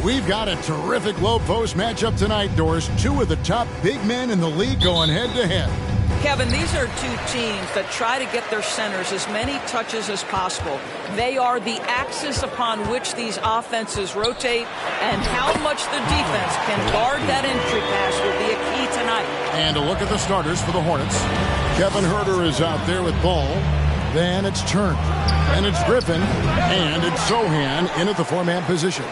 We've got a terrific low post matchup tonight, Doris. Two of the top big men in the league going head-to-head. Kevin, these are two teams that try to get their centers as many touches as possible. They are the axis upon which these offenses rotate, and how much the defense can guard that entry pass will be a key tonight. And a look at the starters for the Hornets. Kevin Huerter is out there with ball. Then it's Turner. And it's Griffin. And it's Sochan in at the four-man position.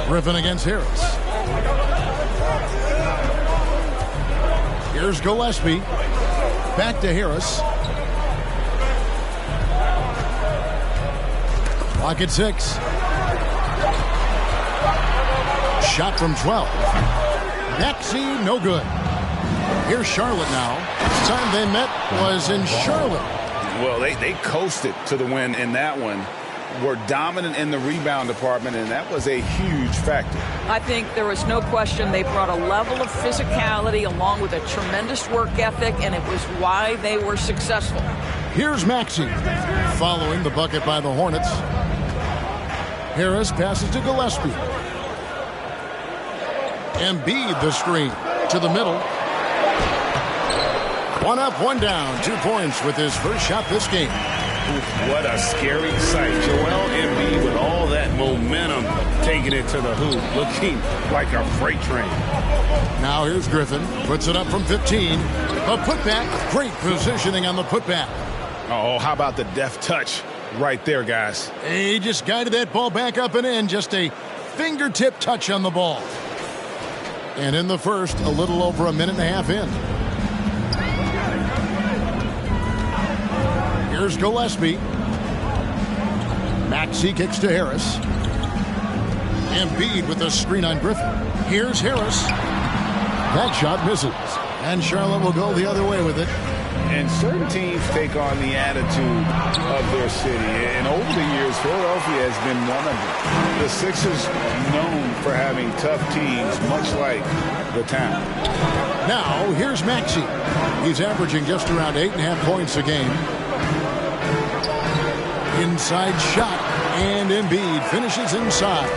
Griffin against Harris. Here's Gillespie. Back to Harris. Clock at 6. Shot from 12. Maxey, no good. Here's Charlotte now. Last time they met was in Charlotte. Well, they coasted to the win in that one. Were dominant in the rebound department, and that was a huge factor. I think there was no question they brought a level of physicality along with a tremendous work ethic, and it was why they were successful. Here's Maxey following the bucket by the Hornets. Harris passes to Gillespie. Embiid the screen to the middle. One up, one down. 2 points with his first shot this game. What a scary sight. Joel Embiid with all that momentum taking it to the hoop, looking like a freight train. Now here's Griffin. Puts it up from 15. A putback. Great positioning on the putback. Oh, how about the deft touch right there, guys? He just guided that ball back up and in. Just a fingertip touch on the ball. And in the first, a little over a minute and a half in. Here's Gillespie. Maxey kicks to Harris. Embiid with a screen on Griffin. Here's Harris. That shot misses. And Charlotte will go the other way with it. And certain teams take on the attitude of their city. And over the years, Philadelphia has been one of them. The Sixers known for having tough teams, much like the town. Now, here's Maxey. He's averaging just around 8.5 points a game. Inside shot, and Embiid finishes inside.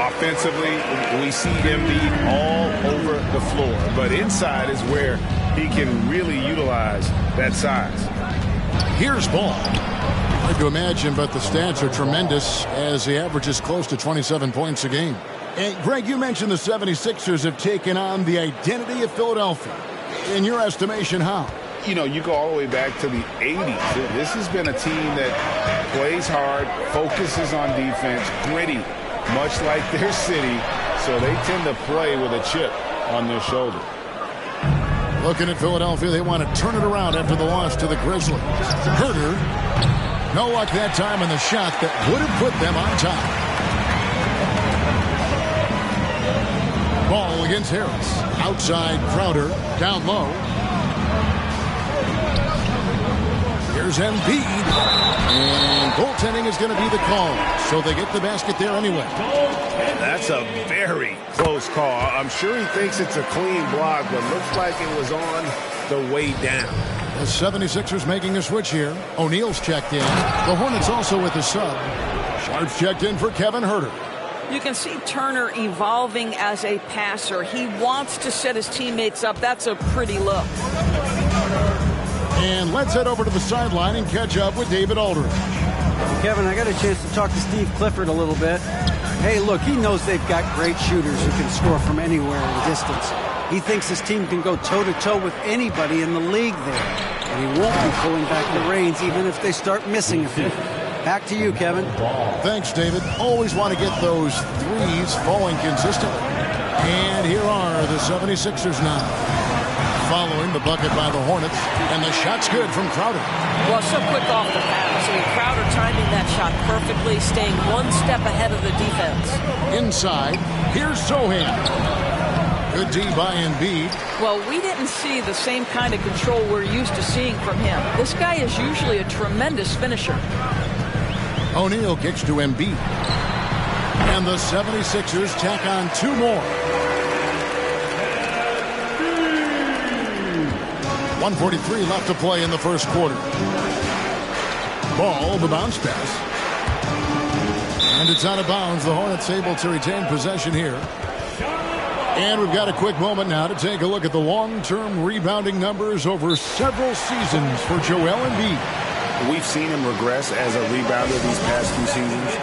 Offensively, we see Embiid all over the floor, but inside is where he can really utilize that size. Here's Ball. Hard to imagine, but the stats are tremendous as he averages close to 27 points a game. And Greg, you mentioned the 76ers have taken on the identity of Philadelphia. In your estimation, how? You know, you go all the way back to the 80s. This has been a team that plays hard, focuses on defense, gritty, much like their city, so they tend to play with a chip on their shoulder. Looking at Philadelphia, they want to turn it around after the loss to the Grizzlies. Huerter, no luck that time in the shot that would have put them on top. Ball against Harris. Outside Crowder, down low. Here's Embiid. And goaltending is going to be the call. So they get the basket there anyway. And that's a very close call. I'm sure he thinks it's a clean block, but looks like it was on the way down. The 76ers making a switch here. O'Neal's checked in. The Hornets also with the sub. Sharp's checked in for Kevin Huerter. You can see Turner evolving as a passer. He wants to set his teammates up. That's a pretty look. And let's head over to the sideline and catch up with David Aldridge. Kevin, I got a chance to talk to Steve Clifford a little bit. Hey, look, he knows they've got great shooters who can score from anywhere in distance. He thinks his team can go toe-to-toe with anybody in the league there. And he won't be pulling back the reins even if they start missing a few. Back to you, Kevin. Thanks, David. Always want to get those threes falling consistently. And here are the 76ers now. Following the bucket by the Hornets, and the shot's good from Crowder. Well, so quick off the pass. I mean, Crowder timing that shot perfectly, staying one step ahead of the defense. Inside, here's Sochan. Good D by Embiid. Well, we didn't see the same kind of control we're used to seeing from him. This guy is usually a tremendous finisher. O'Neal kicks to Embiid. And the 76ers tack on 2 more. 1:43 left to play in the first quarter. Ball, the bounce pass. And it's out of bounds. The Hornets able to retain possession here. And we've got a quick moment now to take a look at the long-term rebounding numbers over several seasons for Joel Embiid. We've seen him regress as a rebounder these past 2 seasons.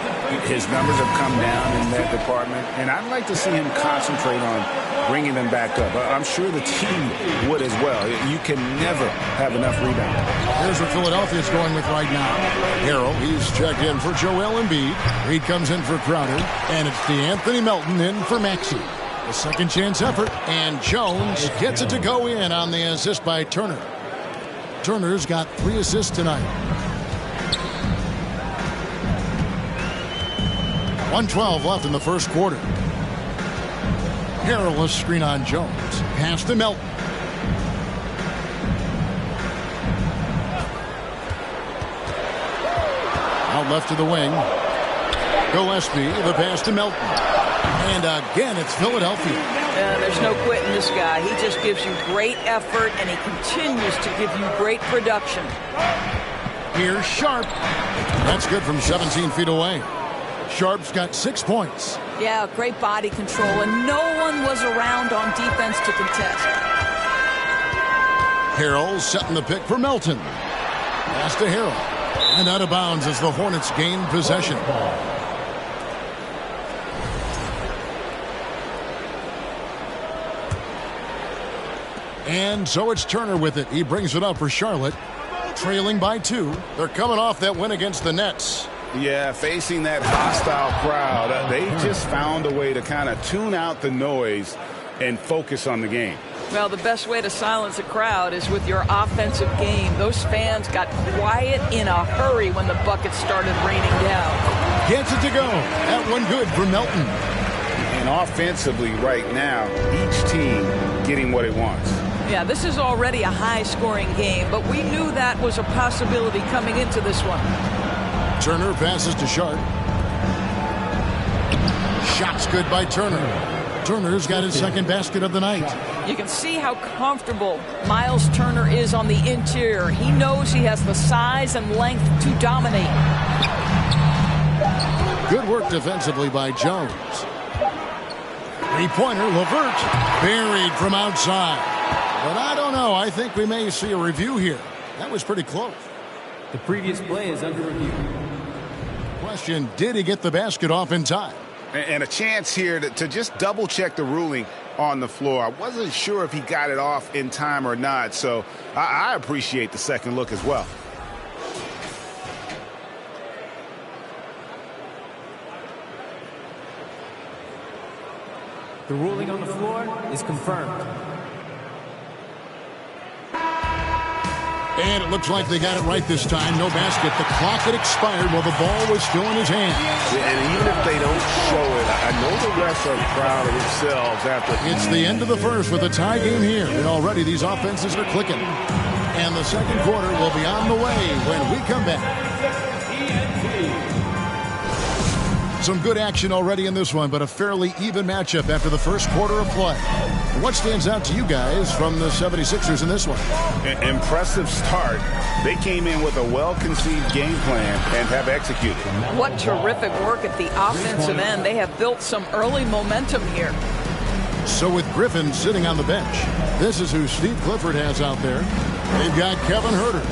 His numbers have come down in that department, and I'd like to see him concentrate on bringing them back up. I'm sure the team would as well. You can never have enough rebounding. Here's what Philadelphia's going with right now. Harrell, he's checked in for Joel Embiid. Reed comes in for Crowder, and it's DeAnthony Melton in for Maxey. A second chance effort, and Jones gets it to go in on the assist by Turner. Turner's got 3 assists tonight. 1:12 left in the first quarter. Harrell, a screen on Jones. Pass to Melton. Out left to the wing. Gillespie, the pass to Melton. And again, it's Philadelphia. There's no quitting this guy. He just gives you great effort, and he continues to give you great production. Here's Sharp. That's good from 17 feet away. Sharp's got 6 points. Yeah, great body control, and no one was around on defense to contest. Harrell setting the pick for Melton. Pass to Harrell. And out of bounds as the Hornets gain possession. And so it's Turner with it. He brings it up for Charlotte. Trailing by 2. They're coming off that win against the Nets. Yeah, facing that hostile crowd, they just found a way to kind of tune out the noise and focus on the game. Well, the best way to silence a crowd is with your offensive game. Those fans got quiet in a hurry when the buckets started raining down. Gets it to go. That one good for Melton. And offensively right now, each team getting what it wants. Yeah, this is already a high-scoring game, but we knew that was a possibility coming into this one. Turner passes to Sharp. Shot's good by Turner. Turner's got his second basket of the night. You can see how comfortable Miles Turner is on the interior. He knows he has the size and length to dominate. Good work defensively by Jones. Three-pointer, LeVert, buried from outside. But I don't know. I think we may see a review here. That was pretty close. The previous play is under review. Question, did he get the basket off in time? And a chance here to just double-check the ruling on the floor. I wasn't sure if he got it off in time or not, so I appreciate the second look as well. The ruling on the floor is confirmed. And it looks like they got it right this time. No basket. The clock had expired while the ball was still in his hand. And even if they don't show it, I know the refs are proud of themselves after. It's the end of the first with a tie game here. And already these offenses are clicking. And the second quarter will be on the way when we come back. Some good action already in this one, but a fairly even matchup after the first quarter of play. What stands out to you guys from the 76ers in this one? Impressive start. They came in with a well-conceived game plan and have executed. What terrific work at the offensive end. They have built some early momentum here. So with Griffin sitting on the bench, this is who Steve Clifford has out there. They've got Kevin Huerter.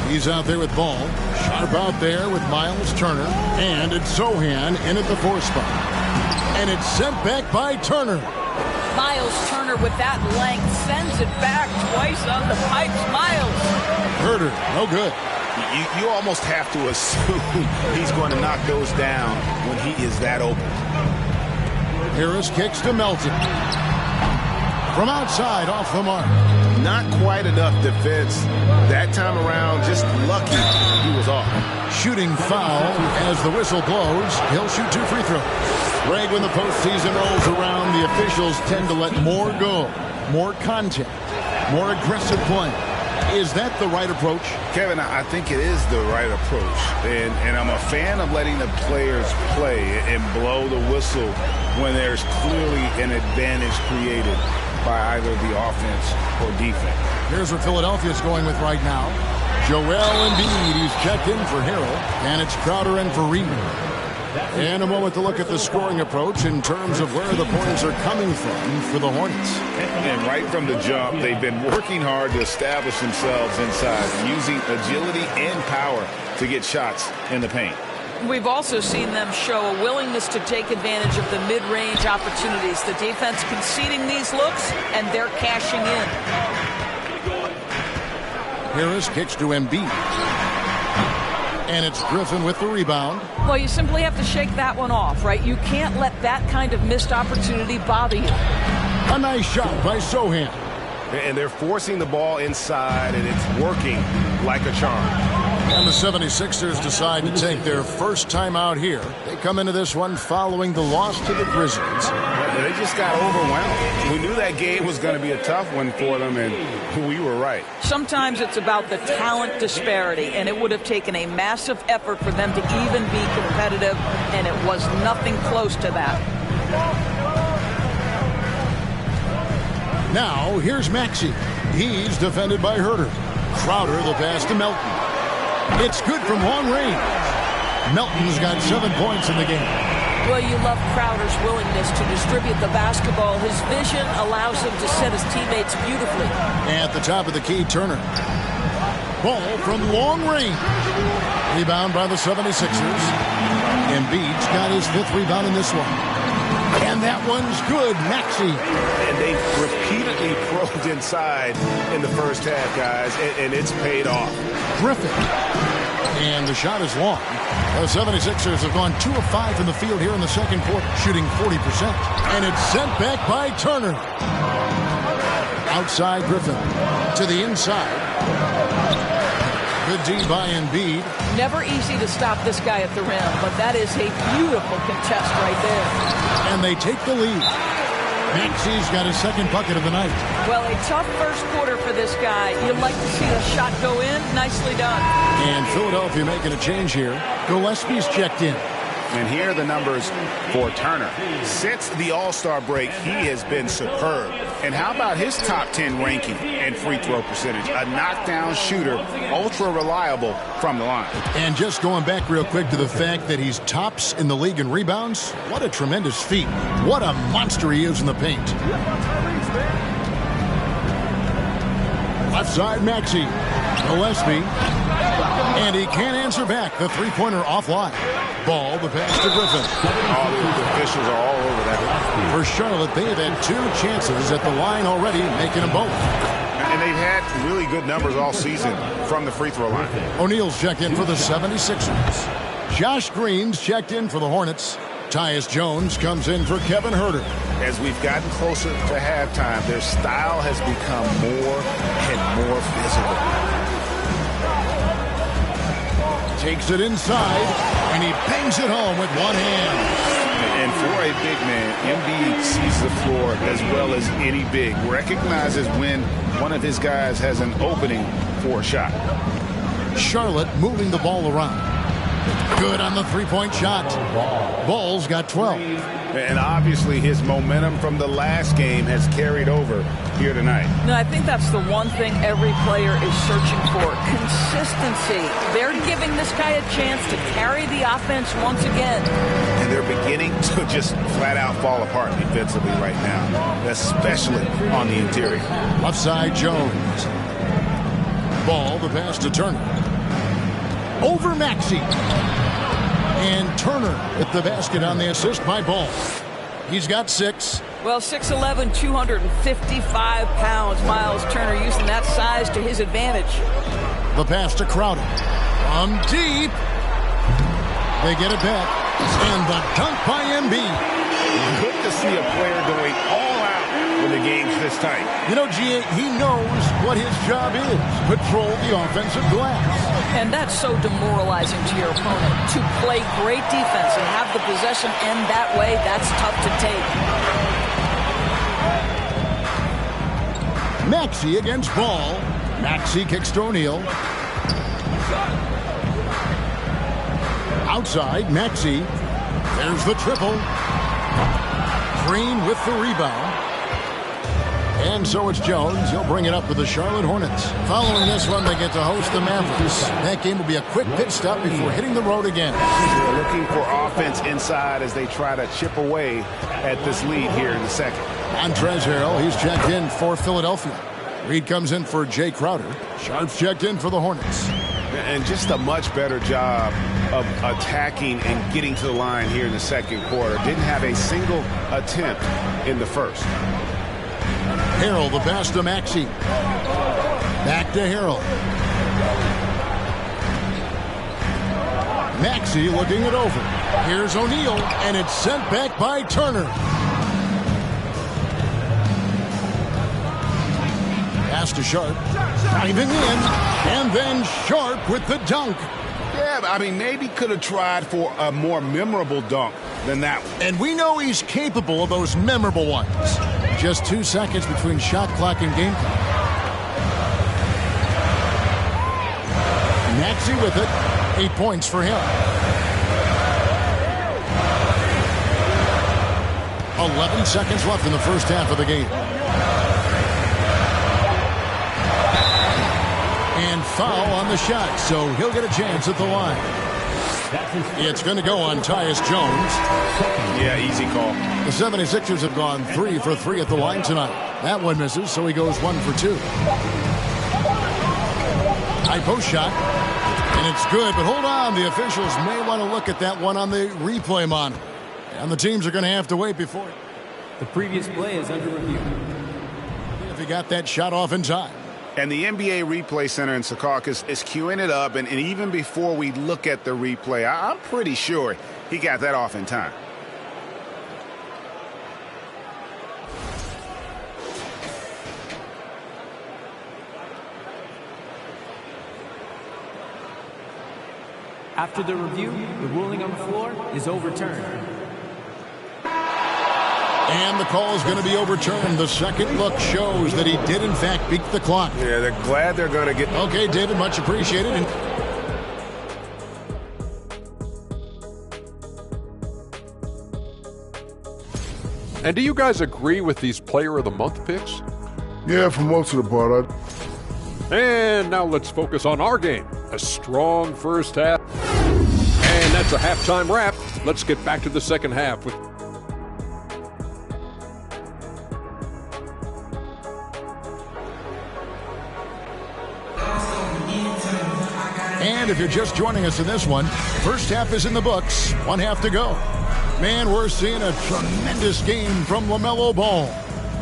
He's out there with Ball. Sharp out there with Miles Turner. And it's Zohan in at the 4 spot. And it's sent back by Turner. Miles Turner with that length sends it back twice on the pipes. Miles. Huerter, no good. You almost have to assume he's going to knock those down when he is that open. Harris kicks to Melton. From outside, off the mark. Not quite enough defense that time around. Just lucky he was off. Shooting foul as the whistle blows. He'll shoot 2 free throws. Greg, when the postseason rolls around, the officials tend to let more go. More contact. More aggressive play. Is that the right approach? Kevin, I think it is the right approach. And I'm a fan of letting the players play and blow the whistle when there's clearly an advantage created by either the offense or defense. Here's what Philadelphia's going with right now. Joel Embiid, he's checked in for Harrell, and it's Crowder in for Reed. And a moment to look at the scoring approach in terms of where the points are coming from for the Hornets. And right from the jump, they've been working hard to establish themselves inside, using agility and power to get shots in the paint. We've also seen them show a willingness to take advantage of the mid-range opportunities. The defense conceding these looks, and they're cashing in. Harris kicks to Embiid. And it's Griffin with the rebound. Well, you simply have to shake that one off, right? You can't let that kind of missed opportunity bother you. A nice shot by Sohan. And they're forcing the ball inside, and it's working like a charm. And the 76ers decide to take their first time out here. They come into this one following the loss to the Grizzlies. They just got overwhelmed. We knew that game was going to be a tough one for them, and we were right. Sometimes it's about the talent disparity, and it would have taken a massive effort for them to even be competitive, and it was nothing close to that. Now, here's Maxey. He's defended by Herter. Crowder the pass to Melton. It's good from long range. Melton's got 7 points in the game. Well, you love Crowder's willingness to distribute the basketball. His vision allows him to set his teammates beautifully. At the top of the key, Turner. Ball from long range. Rebound by the 76ers. Embiid's got his 5th rebound in this one. And that one's good. Maxey. And they repeatedly probed inside in the first half, guys, and it's paid off. Griffin. And the shot is long. The 76ers have gone 2 of 5 from the field here in the second quarter, shooting 40%. And it's sent back by Turner. Outside Griffin. To the inside. Good D by Embiid. Never easy to stop this guy at the rim, but that is a beautiful contest right there. And they take the lead. Maxey's got his 2nd bucket of the night. Well, a tough first quarter for this guy. You'd like to see the shot go in. Nicely done. And Philadelphia making a change here. Gillespie's checked in. And here are the numbers for Turner. Since the All-Star break, he has been superb. And how about his top 10 ranking and free throw percentage? A knockdown shooter, ultra reliable from the line. And just going back real quick to the fact that he's tops in the league in rebounds, what a tremendous feat. What a monster he is in the paint. Left side, Maxey. Gillespie. And he can't answer back. The three-pointer offline. Ball, the pass to Griffin. All the officials are all over that. For Charlotte, they have had 2 chances at the line already, making them both. And they've had really good numbers all season from the free throw line. O'Neal's checked in for the 76ers. Josh Green's checked in for the Hornets. Tyus Jones comes in for Kevin Herter. As we've gotten closer to halftime, their style has become more and more physical. Takes it inside, and he bangs it home with one hand. And for a big man, Embiid sees the floor as well as any big. Recognizes when one of his guys has an opening for a shot. Charlotte moving the ball around. Good on the three-point shot. Ball's got 12. And obviously his momentum from the last game has carried over here tonight. No, I think that's the one thing every player is searching for. Consistency. They're giving this guy a chance to carry the offense once again. And they're beginning to just flat out fall apart defensively right now, especially on the interior. Left side, Jones. Ball, the pass to Turner. Over Maxey. And Turner at the basket on the assist by Ball. He's got 6. Well, 6'11", 255 pounds. Miles Turner using that size to his advantage. The pass to Crowder. From deep. They get it back. And the dunk by Embiid. Good to see a player going all out when the game's this tight. You know, G.A., he knows what his job is. Patrol the offensive glass. And that's so demoralizing to your opponent. To play great defense and have the possession end that way, that's tough to take. Maxey against Ball. Maxey kicks to O'Neal. Outside, Maxey. There's the triple. Green with the rebound. And so it's Jones. He'll bring it up with the Charlotte Hornets. Following this one, they get to host the Mavericks. That game will be a quick pit stop before hitting the road again. They're looking for offense inside as they try to chip away at this lead here in the second. Montrezl Harrell, he's checked in for Philadelphia. Reed comes in for Jay Crowder. Sharp's checked in for the Hornets. And just a much better job of attacking and getting to the line here in the second quarter. Didn't have a single attempt in the first. Harrell, the pass to Maxey. Back to Harrell. Maxey looking it over. Here's O'Neal, and it's sent back by Turner. Pass to Sharp. Driving in, and then Sharp with the dunk. Yeah, I mean, maybe could have tried for a more memorable dunk than that one. And we know he's capable of those memorable ones. Just 2 seconds between shot clock and game clock. Maxey with it. 8 points for him. 11 seconds left in the first half of the game. And foul on the shot, so he'll get a chance at the line. It's going to go on Tyus Jones. Yeah, easy call. The 76ers have gone 3 for 3 at the line tonight. That one misses, so he goes 1 for 2. High post shot, and it's good, but hold on. The officials may want to look at that one on the replay monitor. And the teams are going to have to wait before it. The previous play is under review. If he got that shot off in time. And the NBA Replay Center in Secaucus is queuing it up, and even before we look at the replay, I'm pretty sure he got that off in time. After the review, the ruling on the floor is overturned. And the call is going to be overturned. The second look shows that he did, in fact, beat the clock. Yeah, they're glad they're going to get... Okay, David, much appreciated. And do you guys agree with these Player of the Month picks? Yeah, for most of the part. And now let's focus on our game. A strong first half. And that's a halftime wrap. Let's get back to the second half with... And if you're just joining us in this one, first half is in the books. 1 half to go. Man, we're seeing a tremendous game from LaMelo Ball.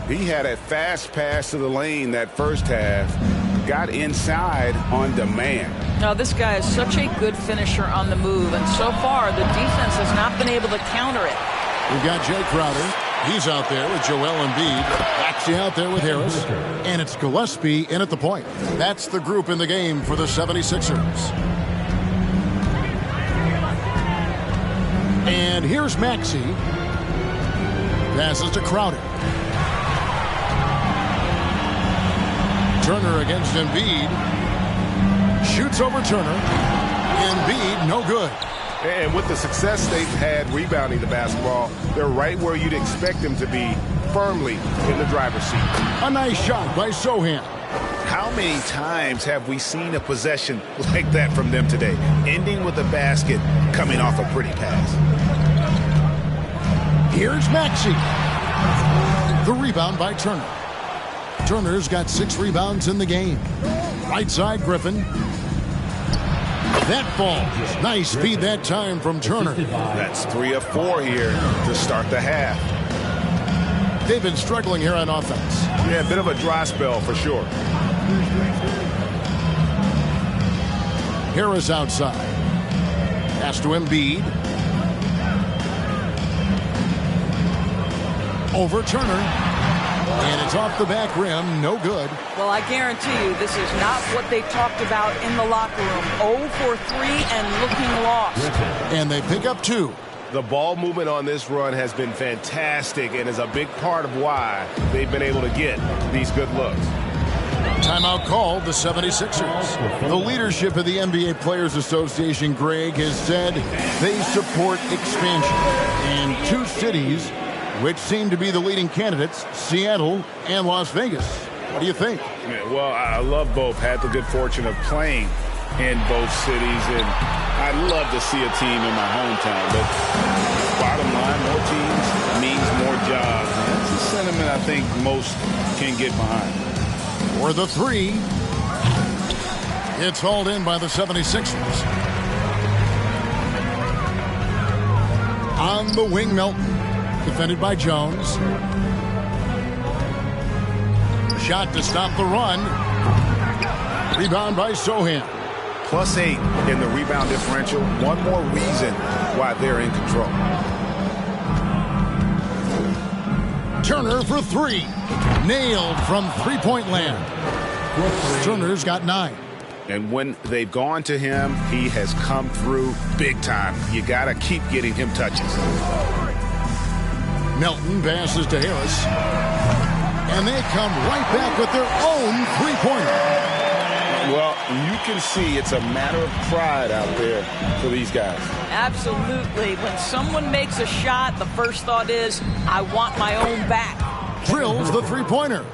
He had a fast pass to the lane that first half. Got inside on demand. Now, this guy is such a good finisher on the move, and so far the defense has not been able to counter it. We've got Jay Crowder. He's out there with Joel Embiid. Maxey out there with Harris. And it's Gillespie in at the point. That's the group in the game for the 76ers. And here's Maxey. Passes to Crowder. Turner against Embiid. Shoots over Turner. Embiid, no good. And with the success they've had rebounding the basketball, they're right where you'd expect them to be, firmly in the driver's seat. A nice shot by Sohan. How many times have we seen a possession like that from them today, ending with a basket coming off a pretty pass? Here's Maxey. The rebound by Turner. Turner's got 6 rebounds in the game. Right side, Griffin. That ball. Nice speed that time from Turner. That's 3 of 4 here to start the half. They've been struggling here on offense. Yeah, a bit of a dry spell for sure. Harris outside. Pass to Embiid. Over Turner. And it's off the back rim. No good. Well, I guarantee you this is not what they talked about in the locker room. 0 for 3 and looking lost. And they pick up 2. The ball movement on this run has been fantastic and is a big part of why they've been able to get these good looks. Timeout called the 76ers. The leadership of the NBA Players Association, Greg, has said they support expansion. And 2 cities which seem to be the leading candidates, Seattle and Las Vegas. What do you think? Yeah, well, I love both. Had the good fortune of playing in both cities, and I'd love to see a team in my hometown. But bottom line, more teams means more jobs. And that's a sentiment I think most can get behind. For the three, it's hauled in by the 76ers. On the wing, Melton, defended by Jones. Shot to stop the run. Rebound by Sochan. +8 in the rebound differential. One more reason why they're in control. Turner for three. Nailed from three-point land. Turner's got 9. And when they've gone to him, he has come through big time. You got to keep getting him touches. Melton passes to Harris. And they come right back with their own three-pointer. Well, you can see it's a matter of pride out there for these guys. Absolutely. When someone makes a shot, the first thought is, I want my own back. Drills the three-pointer.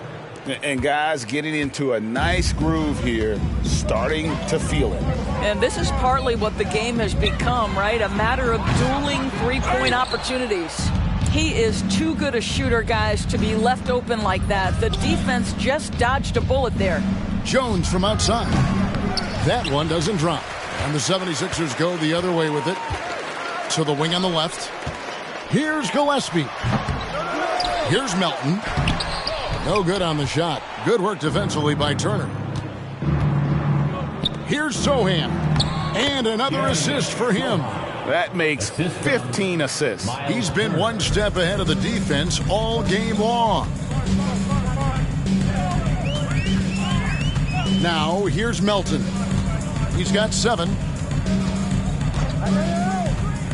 And guys getting into a nice groove here, starting to feel it. And this is partly what the game has become, right? A matter of dueling three-point opportunities. He is too good a shooter, guys, to be left open like that. The defense just dodged a bullet there. Jones from outside. That one doesn't drop. And the 76ers go the other way with it. To the wing on the left. Here's Gillespie. Here's Melton. No good on the shot. Good work defensively by Turner. Here's Sochan. And another assist for him. That makes 15 assists. He's been one step ahead of the defense all game long. Now, here's Melton. He's got 7.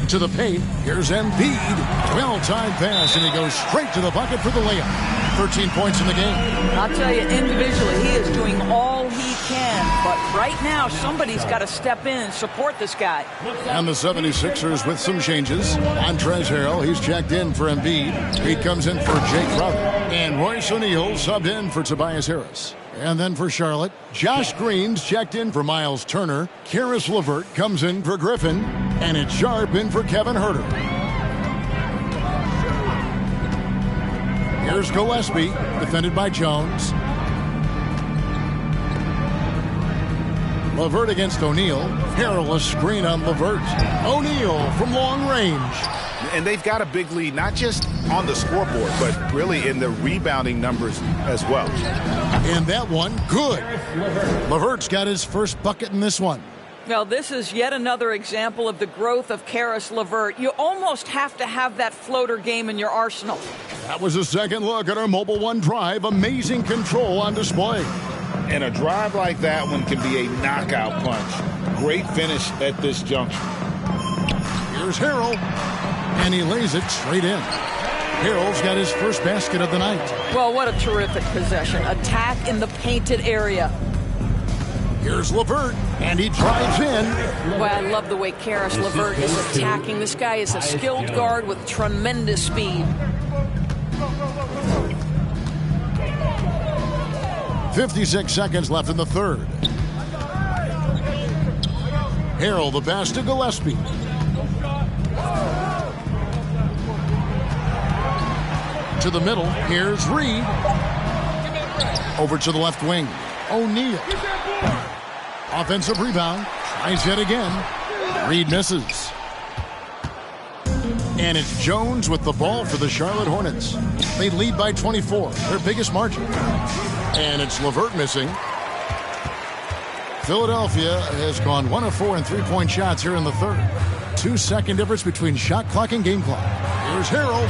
To the paint. Here's Embiid. Well-timed pass, and he goes straight to the bucket for the layup. 13 points in the game. I'll tell you, individually, he is doing all he can. But right now, somebody's got to step in and support this guy. And the 76ers with some changes. Montrezl Harrell, he's checked in for Embiid. He comes in for Jake Crowder. And Royce O'Neal subbed in for Tobias Harris. And then for Charlotte, Josh Green's checked in for Miles Turner. Karis LeVert comes in for Griffin. And it's Sharp in for Kevin Huerter. Here's Gillespie, defended by Jones. LeVert against O'Neal. Perilous screen on LeVert. O'Neal from long range. And they've got a big lead, not just on the scoreboard, but really in the rebounding numbers as well. And that one, good. LeVert's got his first bucket in this one. Well, this is yet another example of the growth of Karis LeVert. You almost have to have that floater game in your arsenal. That was a second look at our Mobile One drive. Amazing control on display. And a drive like that one can be a knockout punch. Great finish at this juncture. Here's Harrell. And he lays it straight in. Harrell's got his first basket of the night. Well, what a terrific possession. Attack in the painted area. Here's LeVert, and he drives in. Boy, I love the way Karis LeVert is attacking. This guy is a skilled guard with tremendous speed. 56 seconds left in the third. Harrell the pass to Gillespie. To the middle, here's Reed. Over to the left wing, O'Neal. Offensive rebound, tries yet again. Reed misses. And it's Jones with the ball for the Charlotte Hornets. They lead by 24, their biggest margin. And it's LeVert missing. Philadelphia has gone 1 of 4 in three-point shots here in the third. 2-second difference between shot clock and game clock. Here's Harrell.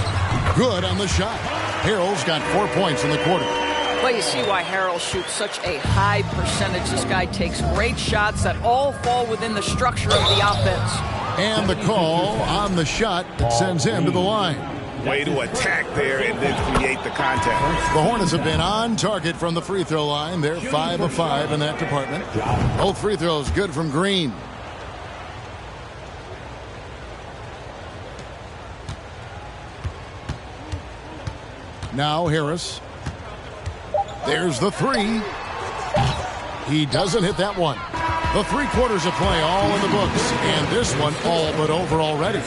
Good on the shot. Harrell's got 4 points in the quarter. Well, you see why Harrell shoots such a high percentage. This guy takes great shots that all fall within the structure of the offense. And the call on the shot that sends him to the line. Way to attack there and then create the contact. The Hornets have been on target from the free throw line. They're 5 of 5 in that department. Both free throws good from Green. Now Harris. There's the three. He doesn't hit that one. The 3 quarters of play all in the books, and this one all but over already.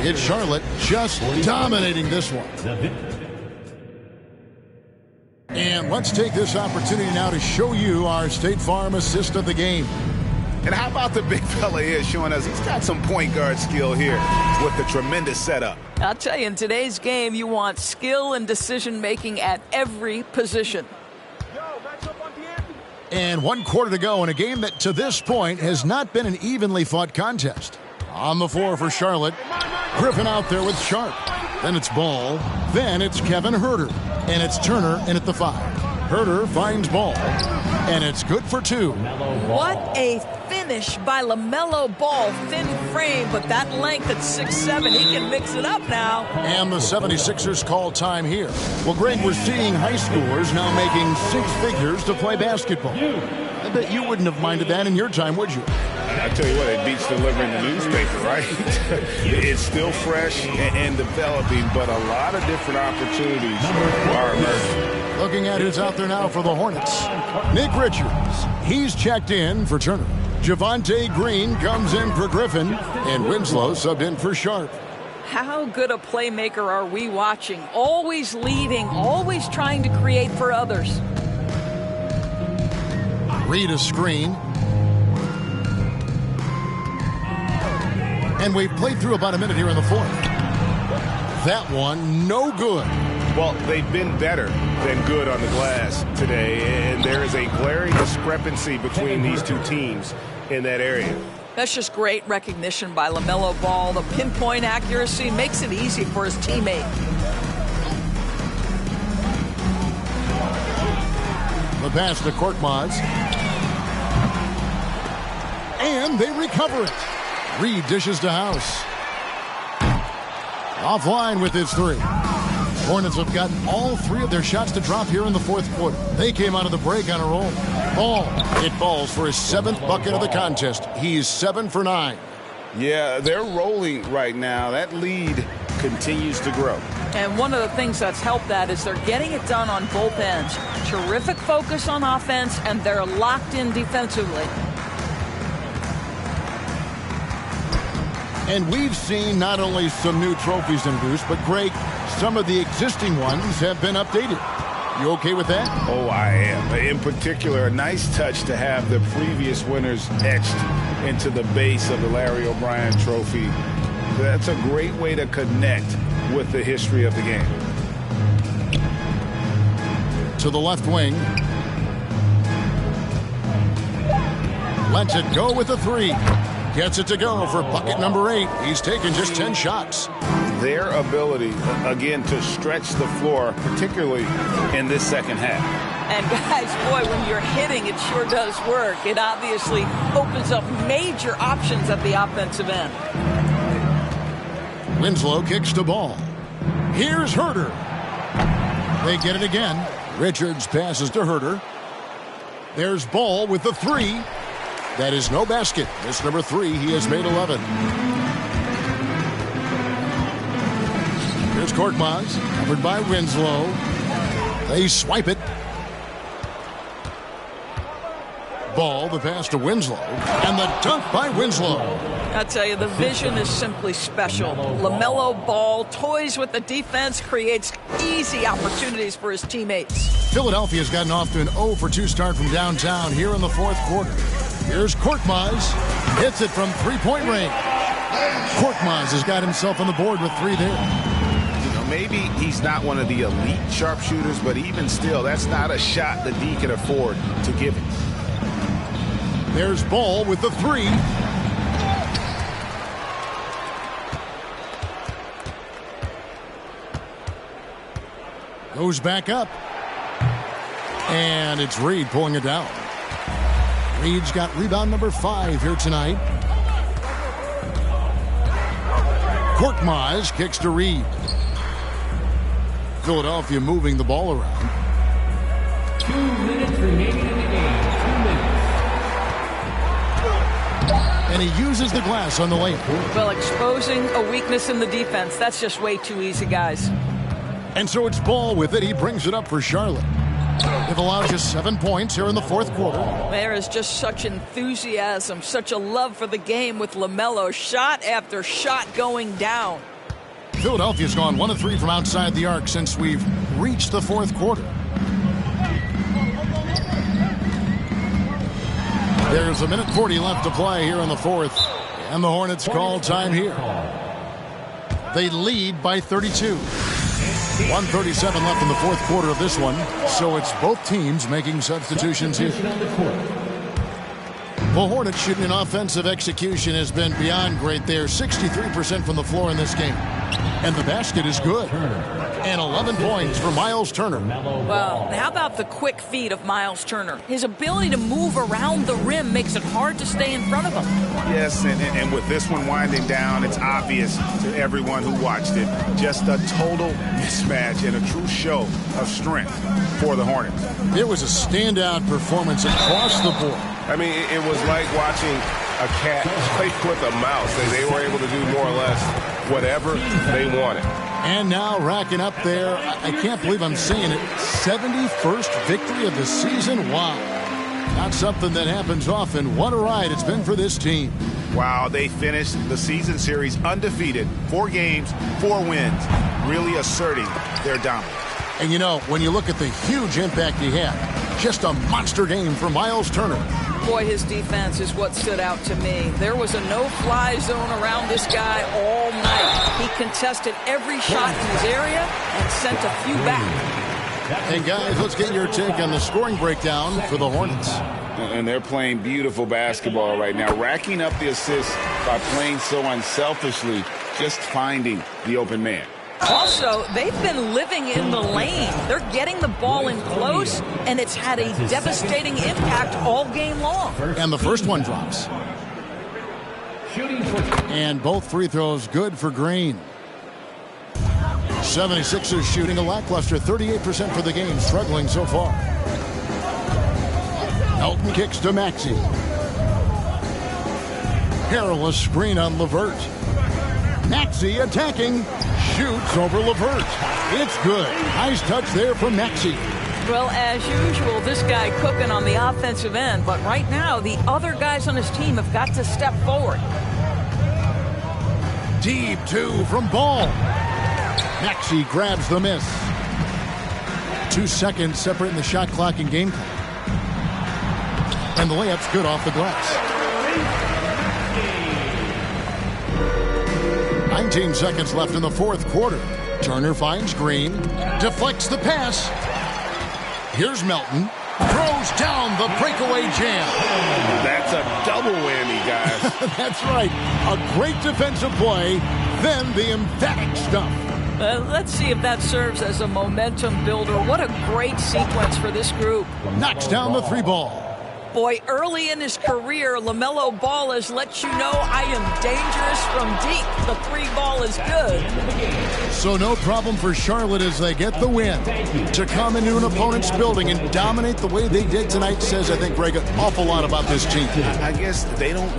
It's Charlotte just dominating this one. And let's take this opportunity now to show you our State Farm assist of the game. And how about the big fella here showing us he's got some point guard skill here with the tremendous setup. I'll tell you, in today's game, you want skill and decision-making at every position. And 1 quarter to go in a game that, to this point, has not been an evenly fought contest. On the floor for Charlotte, Griffin out there with Sharp. Then it's Ball. Then it's Kevin Huerter. And it's Turner in at the 5. Huerter finds Ball. And it's good for 2. What a finish by LaMelo Ball. Thin frame, but that length at 6'7", he can mix it up now. And the 76ers call time here. Well, Greg, we're seeing high schoolers now making 6 figures to play basketball. I bet you wouldn't have minded that in your time, would you? I tell you what, it beats delivering the newspaper, right? It's still fresh and developing, but a lot of different opportunities are emerging. Looking at who's out there now for the Hornets. Nick Richards. He's checked in for Turner. Javonte Green comes in for Griffin. And Winslow subbed in for Sharp. How good a playmaker are we watching? Always leading, always trying to create for others. Read a screen. And we've played through about a minute here in the 4th. That one, no good. Well, they've been better than good on the glass today, and there is a glaring discrepancy between these two teams in that area. That's just great recognition by LaMelo Ball. The pinpoint accuracy makes it easy for his teammate. The pass to Korkmaz. And they recover it. Reed dishes to House. Offline with his 3. Hornets have gotten all 3 of their shots to drop here in the 4th quarter. They came out of the break on a roll. Ball. It falls for his 7th bucket of the contest. He's 7 for 9. Yeah, they're rolling right now. That lead continues to grow. And one of the things that's helped that is they're getting it done on both ends. Terrific focus on offense, and they're locked in defensively. And we've seen not only some new trophies introduced, but, Greg, some of the existing ones have been updated. You okay with that? Oh, I am. In particular, a nice touch to have the previous winners etched into the base of the Larry O'Brien Trophy. That's a great way to connect with the history of the game. To the left wing. Lets it go with the 3. Gets it to go for bucket number 8. He's taken just 10 shots. Their ability, again, to stretch the floor, particularly in this second half. And guys, boy, when you're hitting, it sure does work. It obviously opens up major options at the offensive end. Winslow kicks to Ball. Here's Huerter. They get it again. Richards passes to Huerter. There's Ball with the 3. That is no basket. This number 3, he has made 11. Here's Korkmaz, covered by Winslow. They swipe it. Ball, the pass to Winslow, and the dunk by Winslow. I tell you, the vision is simply special. LaMelo Ball toys with the defense, creates easy opportunities for his teammates. Philadelphia's gotten off to an 0 for 2 start from downtown here in the 4th quarter. Here's Korkmaz. Hits it from 3-point range. Korkmaz has got himself on the board with 3 there. You know, maybe he's not one of the elite sharpshooters, but even still, that's not a shot that D can afford to give him. There's Ball with the 3. Goes back up. And it's Reed pulling it down. Reed's got rebound number 5 here tonight. Korkmaz kicks to Reed. Philadelphia moving the ball around. 2 minutes remaining in the game. 2 minutes. And he uses the glass on the lane. Well, exposing a weakness in the defense, that's just way too easy, guys. And so it's Ball with it. He brings it up for Charlotte. They've allowed just 7 points here in the fourth quarter. There is just such enthusiasm, such a love for the game with LaMelo. Shot after shot going down. Philadelphia's gone 1 of 3 from outside the arc since we've reached the fourth quarter. There's 1:40 left to play here in the fourth. And the Hornets call time here. They lead by 32. 1:37 left in the fourth quarter of this one. So it's both teams making substitutions here. The Hornets shooting an offensive execution has been beyond great there. 63% from the floor in this game. And the basket is good. And 11 points for Miles Turner. Well, how about the quick feet of Miles Turner? His ability to move around the rim makes it hard to stay in front of him. Yes, and with this one winding down, it's obvious to everyone who watched it. Just a total mismatch and a true show of strength for the Hornets. It was a standout performance across the board. I mean, it was like watching a cat play with a mouse. They were able to do more or less whatever they wanted. And now racking up there, I can't believe I'm saying it, 71st victory of the season. Wow. Not something that happens often. What a ride it's been for this team. Wow, they finished the season series undefeated. 4 games, 4 wins, really asserting their dominance. And you know, when you look at the huge impact he had, just a monster game for Miles Turner. Boy, his defense is what stood out to me. There was a no-fly zone around this guy all night. He contested every shot in his area and sent a few back. Hey, guys, let's get your take on the scoring breakdown for the Hornets. And they're playing beautiful basketball right now, racking up the assists by playing so unselfishly, just finding the open man. Also, they've been living in the lane. They're getting the ball in close, and it's had a devastating impact all game long. And the first one drops. And both free throws good for Green. 76ers shooting a lackluster 38% for the game, struggling so far. Elton kicks to Maxey. Perilous screen on LeVert. Maxey attacking. Shoots over LeVert. It's good. Nice touch there from Maxey. Well, as usual, this guy cooking on the offensive end. But right now, the other guys on his team have got to step forward. Deep 2 from Ball. Maxey grabs the miss. 2 seconds separating the shot clock and game clock. And the layup's good off the glass. 19 seconds left in the fourth quarter. Turner finds Green. Deflects the pass. Here's Melton. Throws down the breakaway jam. That's a double whammy, guys. That's right. A great defensive play, then the emphatic stuff. Let's see if that serves as a momentum builder. What a great sequence for this group. Knocks down the 3 ball. Boy, early in his career, LaMelo Ball has let you know I am dangerous from deep. The 3 ball is good. So no problem for Charlotte as they get the win. To come into an opponent's building and dominate the way they did tonight says, I think, Greg, an awful lot about this team. I guess they don't